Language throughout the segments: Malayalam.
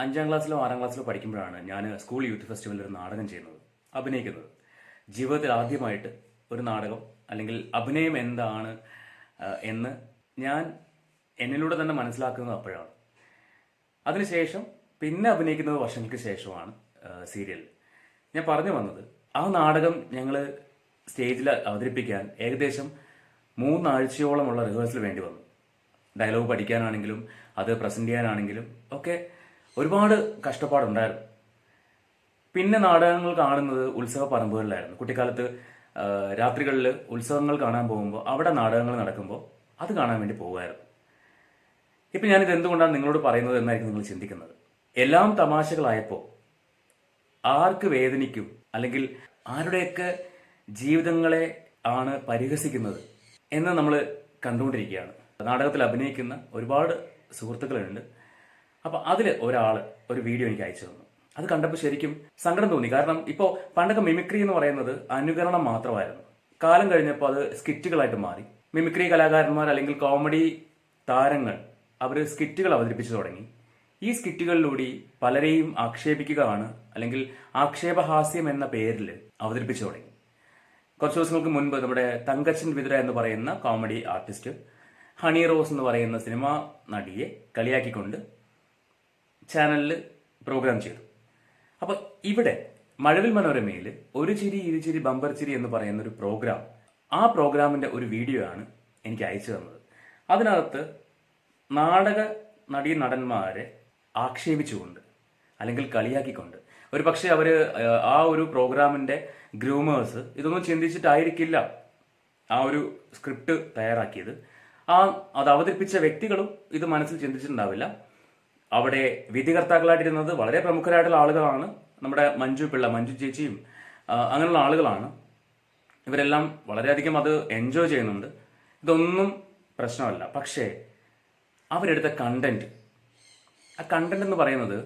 5ാം ക്ലാസ്സിലോ 6ാം ക്ലാസ്സിലോ പഠിക്കുമ്പോഴാണ് ഞാൻ സ്കൂൾ യൂത്ത് ഫെസ്റ്റിവലിൽ ഒരു നാടകം ചെയ്യുന്നത്, അഭിനയിക്കുന്നത്. ജീവിതത്തിൽ ആദ്യമായിട്ട് ഒരു നാടകം അല്ലെങ്കിൽ അഭിനയം എന്താണ് എന്ന് ഞാൻ എന്നിലൂടെ തന്നെ മനസ്സിലാക്കുന്നത് അപ്പോഴാണ്. അതിനുശേഷം പിന്നെ അഭിനയിക്കുന്നത് വർഷങ്ങൾക്ക് ശേഷമാണ് സീരിയൽ. ഞാൻ പറഞ്ഞു വന്നത്, ആ നാടകം ഞങ്ങൾ സ്റ്റേജിൽ അവതരിപ്പിക്കാൻ ഏകദേശം 3 ആഴ്ചയോളമുള്ള റിഹേഴ്സൽ വേണ്ടി വന്നു. ഡയലോഗ് പഠിക്കാനാണെങ്കിലും അത് പ്രസന്റ് ചെയ്യാനാണെങ്കിലും ഒക്കെ ഒരുപാട് കഷ്ടപ്പാടുണ്ടായിരുന്നു. പിന്നെ നാടകങ്ങൾ കാണുന്നത് ഉത്സവ പറമ്പുകളിലായിരുന്നു. കുട്ടിക്കാലത്ത് രാത്രികളിൽ ഉത്സവങ്ങൾ കാണാൻ പോകുമ്പോൾ അവിടെ നാടകങ്ങൾ നടക്കുമ്പോൾ അത് കാണാൻ വേണ്ടി പോകുമായിരുന്നു. ഇപ്പം ഞാനിത് എന്തുകൊണ്ടാണ് നിങ്ങളോട് പറയുന്നത് എന്നായിരിക്കും നിങ്ങൾ ചിന്തിക്കുന്നത്. എല്ലാം തമാശകളായപ്പോൾ ആർക്ക് വേദനിക്കും, അല്ലെങ്കിൽ ആരുടെയൊക്കെ ജീവിതങ്ങളെ ആണ് പരിഹസിക്കുന്നത് എന്ന് നമ്മൾ കണ്ടുകൊണ്ടിരിക്കുകയാണ്. നാടകത്തിൽ അഭിനയിക്കുന്ന ഒരുപാട് സുഹൃത്തുക്കളുണ്ട്. അപ്പം അതിൽ ഒരാൾ ഒരു വീഡിയോ എനിക്ക് അയച്ചു തന്നു. അത് കണ്ടപ്പോൾ ശരിക്കും സങ്കടം തോന്നി. കാരണം ഇപ്പോൾ പണ്ടൊക്കെ മിമിക്രി എന്ന് പറയുന്നത് അനുകരണം മാത്രമായിരുന്നു. കാലം കഴിഞ്ഞപ്പോൾ അത് സ്കിറ്റുകളായിട്ട് മാറി. മിമിക്രി കലാകാരന്മാർ അല്ലെങ്കിൽ കോമഡി താരങ്ങൾ അവർ സ്കിറ്റുകൾ അവതരിപ്പിച്ചു തുടങ്ങി. ഈ സ്കിറ്റുകളിലൂടെ പലരെയും ആക്ഷേപിക്കുകയാണ്, അല്ലെങ്കിൽ ആക്ഷേപഹാസ്യം എന്ന പേരിൽ അവതരിപ്പിച്ചു തുടങ്ങി. കുറച്ച് ദിവസങ്ങൾക്ക് മുൻപ് നമ്മുടെ തങ്കച്ചൻ വിതുര എന്ന് പറയുന്ന കോമഡി ആർട്ടിസ്റ്റ് ഹണി റോസ് എന്ന് പറയുന്ന സിനിമാ നടിയെ കളിയാക്കിക്കൊണ്ട് ചാനലിൽ പ്രോഗ്രാം ചെയ്തു. അപ്പോൾ ഇവിടെ മഴവിൽ മനോരമയിൽ ഒരു ചിരി ഇരുചിരി ബമ്പർ ചിരി എന്ന് പറയുന്ന ഒരു പ്രോഗ്രാം, ആ പ്രോഗ്രാമിന്റെ ഒരു വീഡിയോ ആണ് എനിക്ക് അയച്ചു തന്നത്. അതിനകത്ത് നാടക നടീ നടന്മാരെ ആക്ഷേപിച്ചുകൊണ്ട് അല്ലെങ്കിൽ കളിയാക്കിക്കൊണ്ട്, ഒരു പക്ഷേ അവർ ആ ഒരു പ്രോഗ്രാമിന്റെ ഗ്രൂമേഴ്സ് ഇതൊന്നും ചിന്തിച്ചിട്ടായിരിക്കില്ല ആ ഒരു സ്ക്രിപ്റ്റ് തയ്യാറാക്കിയത്. അത് അവതരിപ്പിച്ച വ്യക്തികളും ഇത് മനസ്സിൽ ചിന്തിച്ചിട്ടുണ്ടാവില്ല. അവിടെ വിധികർത്താക്കളായിട്ടിരുന്നത് വളരെ പ്രമുഖരായിട്ടുള്ള ആളുകളാണ്. നമ്മുടെ മഞ്ജു പിള്ള, മഞ്ജു ചേച്ചിയും അങ്ങനെയുള്ള ആളുകളാണ്. ഇവരെല്ലാം വളരെയധികം അത് എൻജോയ് ചെയ്യുന്നുണ്ട്. ഇതൊന്നും പ്രശ്നമല്ല. പക്ഷേ അവരെടുത്ത കണ്ടന്റ്, ആ കണ്ടന്റ് എന്ന് പറയുന്നത്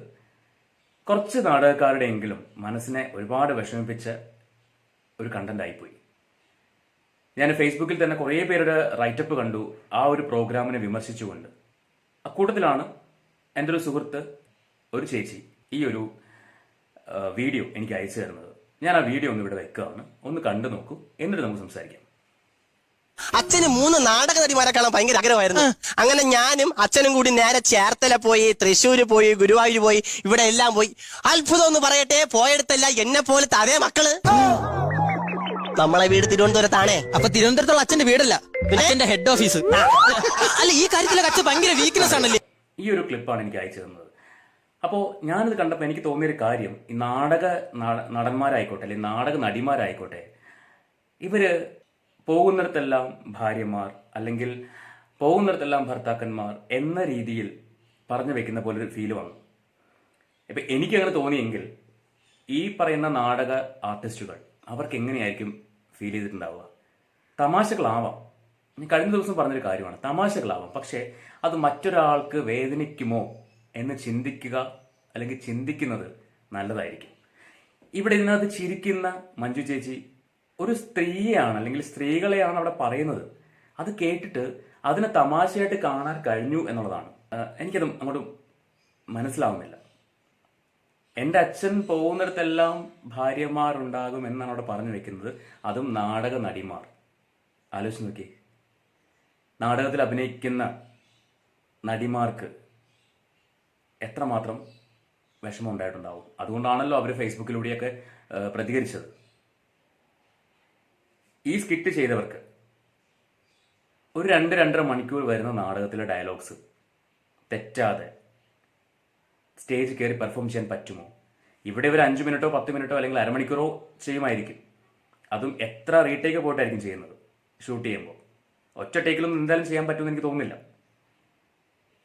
കുറച്ച് നാടകക്കാരുടെയെങ്കിലും മനസ്സിനെ ഒരുപാട് വിഷമിപ്പിച്ച ഒരു കണ്ടന്റ് ആയിപ്പോയി. ഞാൻ ഫേസ്ബുക്കിൽ തന്നെ കുറേ പേരുടെ റൈറ്റപ്പ് കണ്ടു ആ ഒരു പ്രോഗ്രാമിനെ വിമർശിച്ചുകൊണ്ട്. അക്കൂട്ടത്തിലാണ് എൻ്റെ ഒരു സുഹൃത്ത്, ഒരു ചേച്ചി, ഈ ഒരു വീഡിയോ എനിക്ക് അയച്ചു തരുന്നത്. ഞാൻ ആ വീഡിയോ ഒന്ന് ഇവിടെ വെക്കുകയാണ്, ഒന്ന് കണ്ടു നോക്കൂ, എന്നിട്ട് നമുക്ക് സംസാരിക്കാം. അച്ഛന് 3 നാടക നടിമാരെ കാണാൻ ഭയങ്കര ആഗ്രഹമായിരുന്നു. അങ്ങനെ ഞാനും അച്ഛനും കൂടി നേരെ ചേർത്തല പോയി, തൃശ്ശൂര് പോയി, ഗുരുവായൂർ പോയി, ഇവിടെ എല്ലാം പോയി. അത്ഭുതം എന്ന് പറയട്ടെ, പോയെടുത്തല്ല എന്നെ പോലത്തെ അതേ മക്കള്. നമ്മളെ വീട് തിരുവനന്തപുരത്താണേ. അപ്പൊ തിരുവനന്തപുരത്തുള്ള അച്ഛന്റെ വീടല്ല, അച്ഛന്റെ ഹെഡ് ഓഫീസ്. അല്ല, ഈ കാര്യത്തിലൊക്കെ അച്ഛൻ ഭയങ്കര വീക്ക്നെസ് ആണല്ലേ. ഈ ഒരു ക്ലിപ്പാണ് എനിക്ക് അയച്ചു തന്നത്. അപ്പോൾ ഞാനിത് കണ്ടപ്പോൾ എനിക്ക് തോന്നിയൊരു കാര്യം, ഈ നാടക നടന്മാരായിക്കോട്ടെ അല്ലെങ്കിൽ നാടക നടിമാരായിക്കോട്ടെ, ഇവര് പോകുന്നിടത്തെല്ലാം ഭാര്യമാർ അല്ലെങ്കിൽ പോകുന്നിടത്തെല്ലാം ഭർത്താക്കന്മാർ എന്ന രീതിയിൽ പറഞ്ഞു വെക്കുന്ന പോലൊരു ഫീല് വന്നു. ഇപ്പം എനിക്കങ്ങനെ തോന്നിയെങ്കിൽ ഈ പറയുന്ന നാടക ആർട്ടിസ്റ്റുകൾ അവർക്ക് എങ്ങനെയായിരിക്കും ഫീൽ ചെയ്തിട്ടുണ്ടാവുക? തമാശകളാവാം, ഞാൻ കഴിഞ്ഞ ദിവസം പറഞ്ഞൊരു കാര്യമാണ്, തമാശകളാവാം. പക്ഷേ അത് മറ്റൊരാൾക്ക് വേദനിക്കുമോ എന്ന് ചിന്തിക്കുക അല്ലെങ്കിൽ ചിന്തിക്കുന്നത് നല്ലതായിരിക്കും. ഇവിടെ ഇതിനകത്ത് ചിരിക്കുന്ന മഞ്ജു ചേച്ചി ഒരു സ്ത്രീയാണ് അല്ലെങ്കിൽ സ്ത്രീകളെയാണ് അവിടെ പറയുന്നത്. അത് കേട്ടിട്ട് അതിനെ തമാശയായിട്ട് കാണാൻ കഴിഞ്ഞു എന്നുള്ളതാണ്. എനിക്കത് അങ്ങോട്ട് മനസ്സിലാവുന്നില്ല. എൻ്റെ അച്ഛൻ പോകുന്നിടത്തെല്ലാം ഭാര്യമാരുണ്ടാകും എന്നാണ് അവിടെ പറഞ്ഞു വെക്കുന്നത്, അതും നാടക നടിമാർ. ആലോചിച്ച് നോക്കി, നാടകത്തിൽ അഭിനയിക്കുന്ന നടിമാർക്ക് എത്രമാത്രം വിഷമം ഉണ്ടായിട്ടുണ്ടാവും. അതുകൊണ്ടാണല്ലോ അവർ ഫേസ്ബുക്കിലൂടെയൊക്കെ പ്രതികരിച്ചത്. ഈ സ്കിറ്റ് ചെയ്തവർക്ക് ഒരു 2-2.5 മണിക്കൂർ വരുന്ന നാടകത്തിലെ ഡയലോഗ്സ് തെറ്റാതെ സ്റ്റേജ് കയറി പെർഫോം ചെയ്യാൻ പറ്റുമോ? ഇവിടെ ഒരു 5 മിനിറ്റോ 10 മിനിറ്റോ അല്ലെങ്കിൽ അരമണിക്കൂറോ ചെയ്യുമായിരിക്കും. അതും എത്ര റീടേക്ക് പോയിട്ടായിരിക്കും ചെയ്യുന്നത്. ഷൂട്ട് ചെയ്യുമ്പോൾ ഒറ്റ ടേക്കിലൊന്നും എന്തായാലും ചെയ്യാൻ പറ്റുമെന്ന് എനിക്ക് തോന്നുന്നില്ല,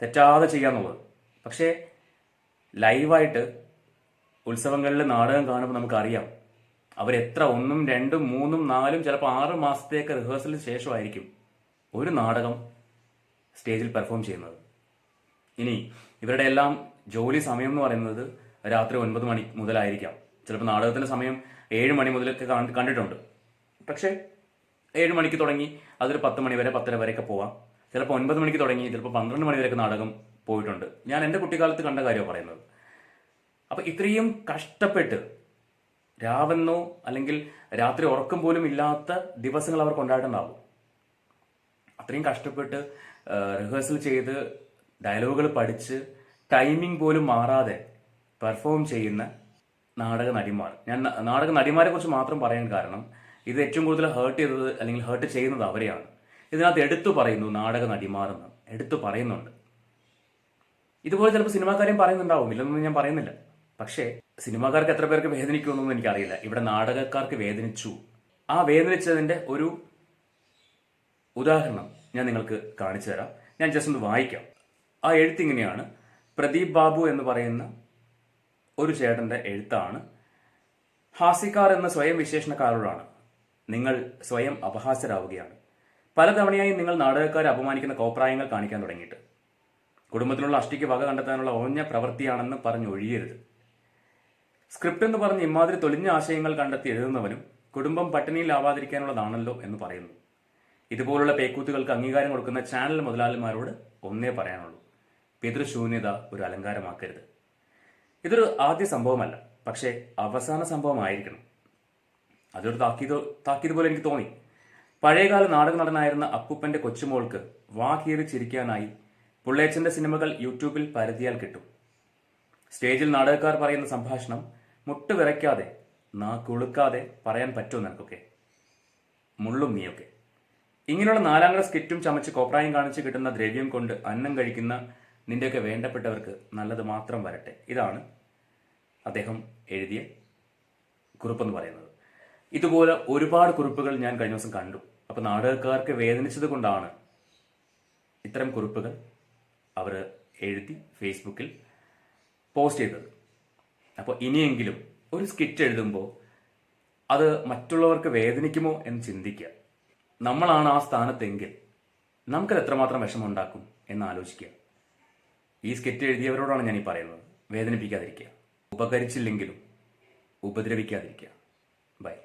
തെറ്റാതെ ചെയ്യാന്നുള്ളത്. പക്ഷേ ലൈവായിട്ട് ഉത്സവങ്ങളിൽ നാടകം കാണുമ്പോൾ നമുക്കറിയാം അവരെത്ര 1, 2, 3, 4 ചിലപ്പോൾ 6 മാസത്തേക്ക് റിഹേഴ്സലിന് ശേഷമായിരിക്കും ഒരു നാടകം സ്റ്റേജിൽ പെർഫോം ചെയ്യുന്നത്. ഇനി ഇവരുടെ എല്ലാം ജോലി സമയം എന്ന് പറയുന്നത് രാത്രി 9 മണി മുതലായിരിക്കാം. ചിലപ്പോൾ നാടകത്തിൻ്റെ സമയം 7 മണി മുതലൊക്കെ കണ്ടിട്ടുണ്ട്. പക്ഷേ 7 മണിക്ക് തുടങ്ങി അതൊരു 10 മണി വരെ 10:30 വരെയൊക്കെ പോവാം. ചിലപ്പോൾ 9 മണിക്ക് തുടങ്ങി ചിലപ്പോൾ 12 മണി വരെയൊക്കെ നാടകം പോയിട്ടുണ്ട്. ഞാൻ എൻ്റെ കുട്ടിക്കാലത്ത് കണ്ട കാര്യമാണ് പറയുന്നത്. അപ്പൊ ഇത്രയും കഷ്ടപ്പെട്ട് രാവെന്നോ അല്ലെങ്കിൽ രാത്രി ഉറക്കം പോലും ഇല്ലാത്ത ദിവസങ്ങൾ അവർക്ക് ഉണ്ടായിട്ടുണ്ടാവും. അത്രയും കഷ്ടപ്പെട്ട് റിഹേഴ്സൽ ചെയ്ത് ഡയലോഗുകൾ പഠിച്ച് ടൈമിംഗ് പോലും മാറാതെ പെർഫോം ചെയ്യുന്ന നാടക നടിമാർ. ഞാൻ നാടക നടിമാരെ കുറിച്ച് മാത്രം പറയാൻ കാരണം ഇത് ഏറ്റവും കൂടുതൽ ഹേർട്ട് ചെയ്തത് അല്ലെങ്കിൽ ഹേർട്ട് ചെയ്യുന്നത് അവരെയാണ്. ഇതിനകത്ത് എടുത്തു പറയുന്നു നാടക നടിമാർ എന്ന് എടുത്തു പറയുന്നുണ്ട്. ഇതുപോലെ ചിലപ്പോൾ സിനിമാക്കാരെയും പറയുന്നുണ്ടാവും, ഇല്ലെന്നൊന്നും ഞാൻ പറയുന്നില്ല. പക്ഷേ സിനിമാക്കാർക്ക് എത്ര പേർക്ക് വേദനിക്കുമെന്നൊന്നും എനിക്കറിയില്ല. ഇവിടെ നാടകക്കാർക്ക് വേദനിച്ചു. ആ വേദനിച്ചതിന്റെ ഒരു ഉദാഹരണം ഞാൻ നിങ്ങൾക്ക് കാണിച്ചു തരാം. ഞാൻ ജസ്റ്റ് ഒന്ന് വായിക്കാം. ആ എഴുത്തിങ്ങനെയാണ്. പ്രദീപ് ബാബു എന്ന് പറയുന്ന ഒരു ചേട്ടന്റെ എഴുത്താണ്. ഹാസ്യക്കാർ എന്ന സ്വയം വിശേഷണക്കാരോടാണ് നിങ്ങൾ സ്വയം അപഹാസ്യരാവുകയാണ്. പലതവണയായി നിങ്ങൾ നാടകക്കാരെ അപമാനിക്കുന്ന കോപ്രായങ്ങൾ കാണിക്കാൻ തുടങ്ങിയിട്ട്. കുടുംബത്തിനുള്ള അഷ്ടിക്ക് വക കണ്ടെത്താനുള്ള ഓഞ്ഞ പ്രവൃത്തിയാണെന്ന് പറഞ്ഞൊഴിയരുത്. സ്ക്രിപ്റ്റ് എന്ന് പറഞ്ഞ് ഇമാതിരി തൊലിഞ്ഞ ആശയങ്ങൾ കണ്ടെത്തി എഴുതുന്നവനും കുടുംബം പട്ടിണിയിലാവാതിരിക്കാനുള്ളതാണല്ലോ എന്ന് പറയുന്നു. ഇതുപോലുള്ള പേക്കൂത്തുകൾക്ക് അംഗീകാരം കൊടുക്കുന്ന ചാനൽ മുതലാളിമാരോട് ഒന്നേ പറയാനുള്ളൂ: പിതൃശൂന്യത ഒരു അലങ്കാരമാക്കരുത്. ഇതൊരു ആദ്യ സംഭവമല്ല, പക്ഷേ അവസാന സംഭവമായിരിക്കണം. അതൊരു താക്കീത് പോലെ എനിക്ക് തോന്നി. പഴയകാല നാടക നടനായിരുന്ന അപ്പൂപ്പന്റെ കൊച്ചുമോൾക്ക് വാ കീറി ചിരിക്കാനായി പുള്ളേച്ചന്റെ സിനിമകൾ യൂട്യൂബിൽ പരതിയാൽ കിട്ടും. സ്റ്റേജിൽ നാടകക്കാർ പറയുന്ന സംഭാഷണം മുട്ട് വിറയ്ക്കാതെ നാക്കുളുക്കാതെ പറയാൻ പറ്റുമോ നിനക്കൊക്കെ? മുള്ളും നീയൊക്കെ. ഇങ്ങനെയുള്ള നാലാംഗ്ല സ്കിറ്റും ചമച്ച് കോപ്രായം കാണിച്ച് കിട്ടുന്ന ദ്രവ്യം കൊണ്ട് അന്നം കഴിക്കുന്ന നിന്റെയൊക്കെ വേണ്ടപ്പെട്ടവർക്ക് നല്ലത് മാത്രം വരട്ടെ. ഇതാണ് അദ്ദേഹം എഴുതിയ കുറിപ്പെന്ന് പറയുന്നത്. ഇതുപോലെ ഒരുപാട് കുറിപ്പുകൾ ഞാൻ കഴിഞ്ഞ ദിവസം കണ്ടു. അപ്പൊ നാടകക്കാർക്ക് വേദനിച്ചത് കൊണ്ടാണ് ഇത്തരം കുറിപ്പുകൾ അവർ എഴുതി ഫേസ്ബുക്കിൽ പോസ്റ്റ് ചെയ്തത്. അപ്പോൾ ഇനിയെങ്കിലും ഒരു സ്കിറ്റ് എഴുതുമ്പോൾ അത് മറ്റുള്ളവർക്ക് വേദനിക്കുമോ എന്ന് ചിന്തിക്കുക. നമ്മളാണ് ആ സ്ഥാനത്തെങ്കിൽ നമുക്കത് എത്രമാത്രം വിഷമമുണ്ടാക്കും എന്ന് ആലോചിക്കുക. ഈ സ്കിറ്റ് എഴുതിയവരോടാണ് ഞാൻ ഈ പറയുന്നത്. വേദനിപ്പിക്കാതിരിക്കുക, ഉപകരിച്ചില്ലെങ്കിലും ഉപദ്രവിക്കാതിരിക്കുക. ബൈ.